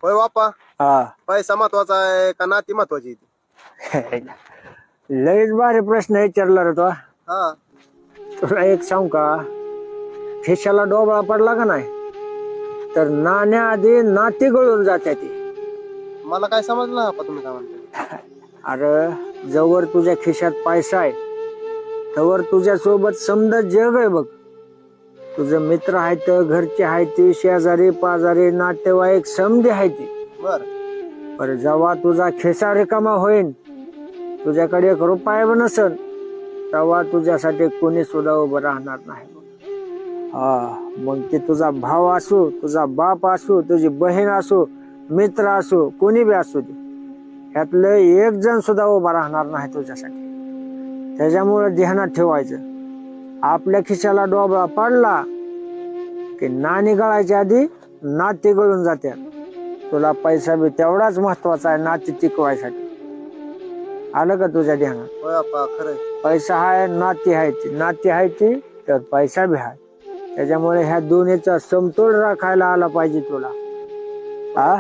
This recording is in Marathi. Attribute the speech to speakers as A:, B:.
A: होय बाप्पा,
B: हा
A: पैसा महत्वाचा आहे का नाती महत्वाची आहे ती?
B: लयच भारी प्रश्न विचारला रे तो.
A: हा.
B: तुला एक सांग का, खिशाला डोबळा पडला का नाही तर नाण्याआधी नाती गळून जाते ती.
A: मला काय समजलं ना तुम्ही काय म्हणता.
B: अरे जवळ तुझ्या खिशात पैसा आहे तवर तुझ्या सोबत समजा जग आहे बघ. तुझे मित्र आहेत, घरचे आहेत, शेजारी पाजारी नातेवाईक समधी आहेत.
A: बर.
B: पर जेव्हा तुझा खिसा रिकामा होईल, तुझ्याकडे एक रुपया नसेल, तेव्हा तुझ्यासाठी कोणी सुद्धा उभं राहणार नाही. हा, मग ते तुझा भाव असो, तुझा बाप असो, तुझी बहीण असो, मित्र असो, कोणी बी असू दे, ह्यातलं एक जण सुद्धा उभा राहणार नाही तुझ्यासाठी. त्याच्यामुळे ध्यानात ठेवायचं, आपल्या खिशाला डोबळा पडला की नाणी गळायच्या आधी नाती गळून जाते. तुला पैसा बी तेवढाच महत्वाचा आहे नाती टिकवायसाठी. आलं का तुझ्या ध्यानात?
A: होय बाप्पा, खरंय.
B: पैसा आहे, नाती आहे, नाती आहे ती तर पैसा बी आहे. त्याच्यामुळे ह्या दोन्हीचा समतोल राखायला आला पाहिजे तुला. हा,